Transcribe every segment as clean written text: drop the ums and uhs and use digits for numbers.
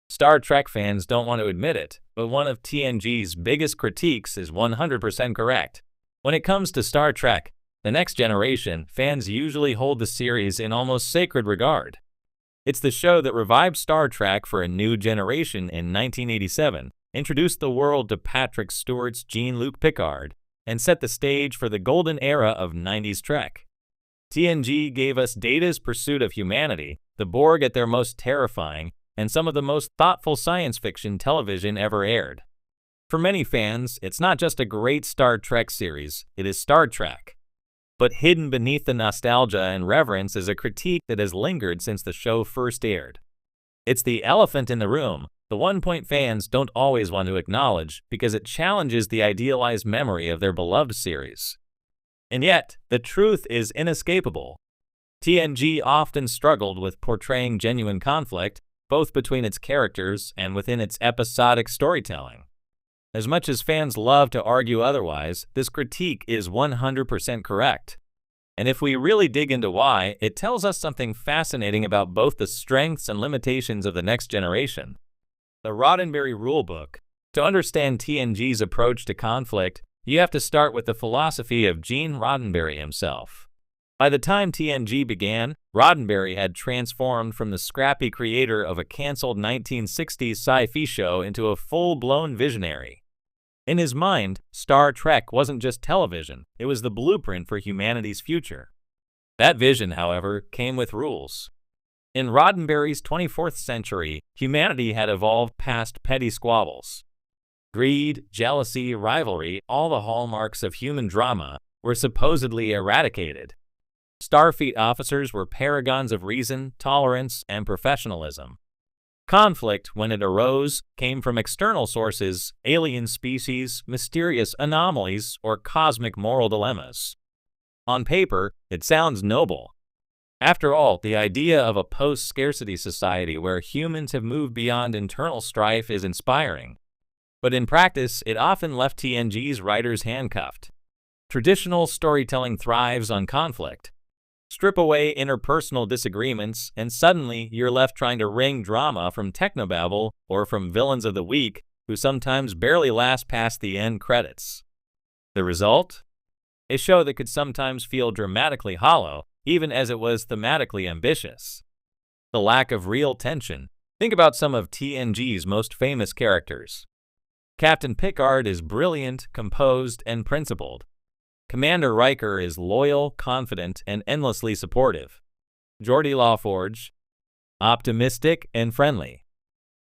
Star Trek fans don't want to admit it, but one of TNG's biggest critiques is 100% correct. When it comes to Star Trek, The Next Generation, fans usually hold the series in almost sacred regard. It's the show that revived Star Trek for a new generation in 1987, introduced the world to Patrick Stewart's Jean-Luc Picard, and set the stage for the golden era of 90s Trek. TNG gave us Data's pursuit of humanity, the Borg at their most terrifying, and some of the most thoughtful science fiction television ever aired. For many fans, it's not just a great Star Trek series, it is Star Trek. But hidden beneath the nostalgia and reverence is a critique that has lingered since the show first aired. It's the elephant in the room, the one point fans don't always want to acknowledge because it challenges the idealized memory of their beloved series. And yet, the truth is inescapable. TNG often struggled with portraying genuine conflict, both between its characters and within its episodic storytelling. As much as fans love to argue otherwise, this critique is 100% correct. And if we really dig into why, it tells us something fascinating about both the strengths and limitations of The Next Generation. The Roddenberry Rulebook. To understand TNG's approach to conflict, you have to start with the philosophy of Gene Roddenberry himself. By the time TNG began, Roddenberry had transformed from the scrappy creator of a canceled 1960s sci-fi show into a full-blown visionary. In his mind, Star Trek wasn't just television, it was the blueprint for humanity's future. That vision, however, came with rules. In Roddenberry's 24th century, humanity had evolved past petty squabbles. Greed, jealousy, rivalry, all the hallmarks of human drama, were supposedly eradicated. Starfleet officers were paragons of reason, tolerance, and professionalism. Conflict, when it arose, came from external sources, alien species, mysterious anomalies, or cosmic moral dilemmas. On paper, it sounds noble. After all, the idea of a post-scarcity society where humans have moved beyond internal strife is inspiring. But in practice, it often left TNG's writers handcuffed. Traditional storytelling thrives on conflict. Strip away interpersonal disagreements, and suddenly you're left trying to wring drama from technobabble or from villains of the week who sometimes barely last past the end credits. The result? A show that could sometimes feel dramatically hollow, even as it was thematically ambitious. The lack of real tension. Think about some of TNG's most famous characters. Captain Picard is brilliant, composed, and principled. Commander Riker is loyal, confident, and endlessly supportive. Geordi LaForge, optimistic and friendly.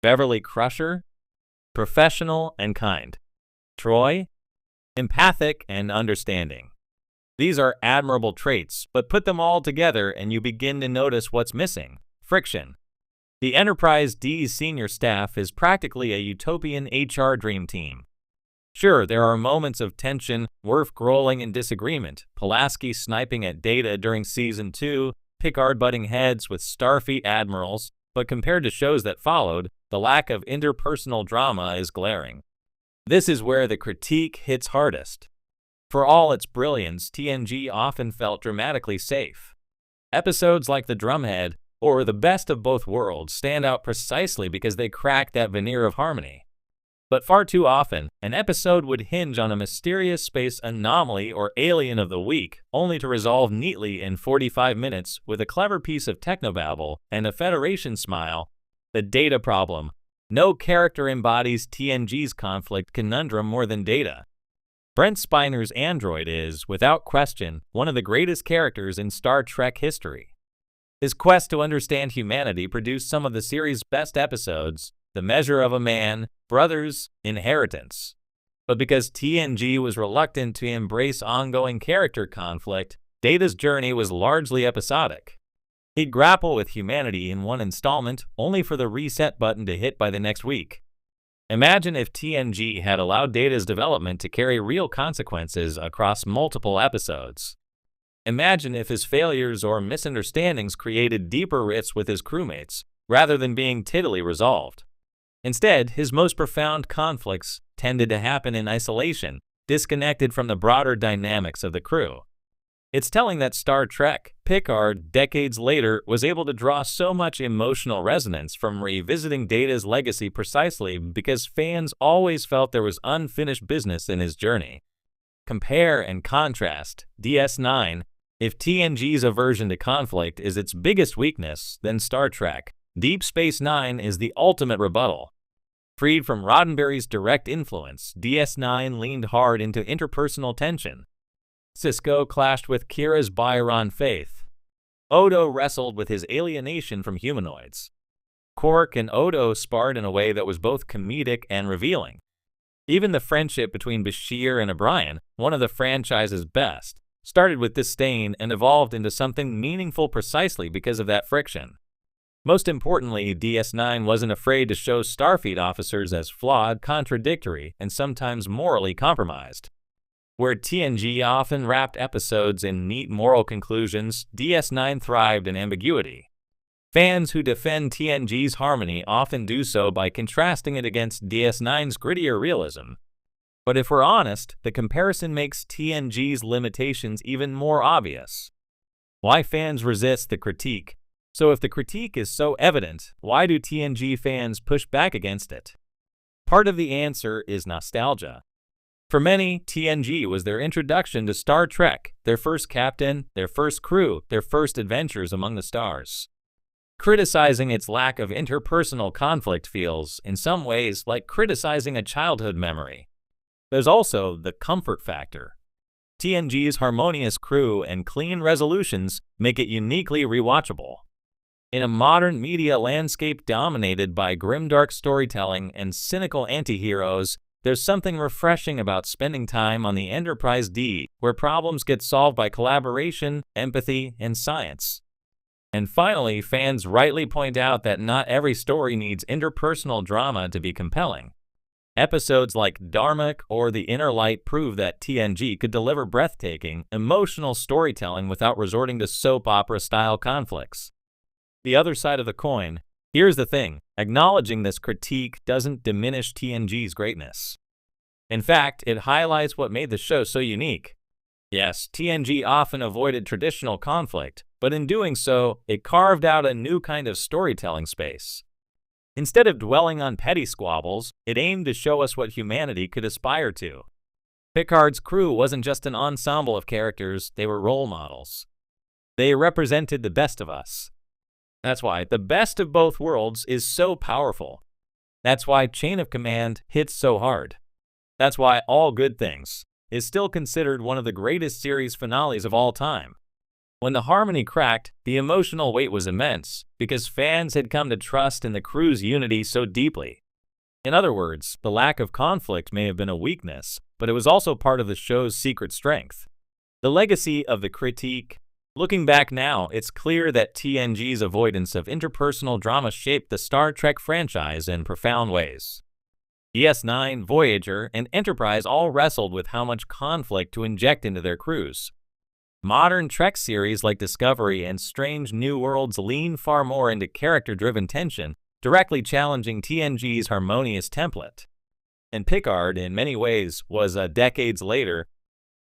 Beverly Crusher, professional and kind. Troy, empathic and understanding. These are admirable traits, but put them all together and you begin to notice what's missing: friction. The Enterprise D's senior staff is practically a utopian HR dream team. Sure, there are moments of tension, Worf growling in disagreement, Pulaski sniping at Data during Season 2, Picard butting heads with Starfleet admirals, but compared to shows that followed, the lack of interpersonal drama is glaring. This is where the critique hits hardest. For all its brilliance, TNG often felt dramatically safe. Episodes like The Drumhead or The Best of Both Worlds stand out precisely because they crack that veneer of harmony. But far too often, an episode would hinge on a mysterious space anomaly or alien of the week, only to resolve neatly in 45 minutes with a clever piece of technobabble and a Federation smile. The Data problem. No character embodies TNG's conflict conundrum more than Data. Brent Spiner's android is, without question, one of the greatest characters in Star Trek history. His quest to understand humanity produced some of the series' best episodes: The Measure of a Man, Brothers, Inheritance. But because TNG was reluctant to embrace ongoing character conflict, Data's journey was largely episodic. He'd grapple with humanity in one installment, only for the reset button to hit by the next week. Imagine if TNG had allowed Data's development to carry real consequences across multiple episodes. Imagine if his failures or misunderstandings created deeper rifts with his crewmates, rather than being tittily resolved. Instead, his most profound conflicts tended to happen in isolation, disconnected from the broader dynamics of the crew. It's telling that Star Trek Picard, decades later, was able to draw so much emotional resonance from revisiting Data's legacy precisely because fans always felt there was unfinished business in his journey. Compare and contrast DS9. If TNG's aversion to conflict is its biggest weakness, then Star Trek Deep Space Nine is the ultimate rebuttal. Freed from Roddenberry's direct influence, DS9 leaned hard into interpersonal tension. Sisko clashed with Kira's Byron faith. Odo wrestled with his alienation from humanoids. Quark and Odo sparred in a way that was both comedic and revealing. Even the friendship between Bashir and O'Brien, one of the franchise's best, started with disdain and evolved into something meaningful precisely because of that friction. Most importantly, DS9 wasn't afraid to show Starfleet officers as flawed, contradictory, and sometimes morally compromised. Where TNG often wrapped episodes in neat moral conclusions, DS9 thrived in ambiguity. Fans who defend TNG's harmony often do so by contrasting it against DS9's grittier realism. But if we're honest, the comparison makes TNG's limitations even more obvious. Why fans resist the critique? So if the critique is so evident, why do TNG fans push back against it? Part of the answer is nostalgia. For many, TNG was their introduction to Star Trek, their first captain, their first crew, their first adventures among the stars. Criticizing its lack of interpersonal conflict feels, in some ways, like criticizing a childhood memory. There's also the comfort factor. TNG's harmonious crew and clean resolutions make it uniquely rewatchable. In a modern media landscape dominated by grimdark storytelling and cynical anti-heroes, there's something refreshing about spending time on the Enterprise D, where problems get solved by collaboration, empathy, and science. And finally, fans rightly point out that not every story needs interpersonal drama to be compelling. Episodes like Darmok or The Inner Light prove that TNG could deliver breathtaking, emotional storytelling without resorting to soap opera-style conflicts. The other side of the coin. Here's the thing, acknowledging this critique doesn't diminish TNG's greatness. In fact, it highlights what made the show so unique. Yes, TNG often avoided traditional conflict, but in doing so, it carved out a new kind of storytelling space. Instead of dwelling on petty squabbles, it aimed to show us what humanity could aspire to. Picard's crew wasn't just an ensemble of characters, they were role models. They represented the best of us. That's why the best of both worlds is so powerful. That's why Chain of Command hits so hard. That's why All Good Things is still considered one of the greatest series finales of all time. When the harmony cracked, the emotional weight was immense because fans had come to trust in the crew's unity so deeply. In other words, the lack of conflict may have been a weakness, but it was also part of the show's secret strength. The legacy of the critique. Looking back now, it's clear that TNG's avoidance of interpersonal drama shaped the Star Trek franchise in profound ways. DS9, Voyager, and Enterprise all wrestled with how much conflict to inject into their crews. Modern Trek series like Discovery and Strange New Worlds lean far more into character-driven tension, directly challenging TNG's harmonious template. And Picard, in many ways, was decades later,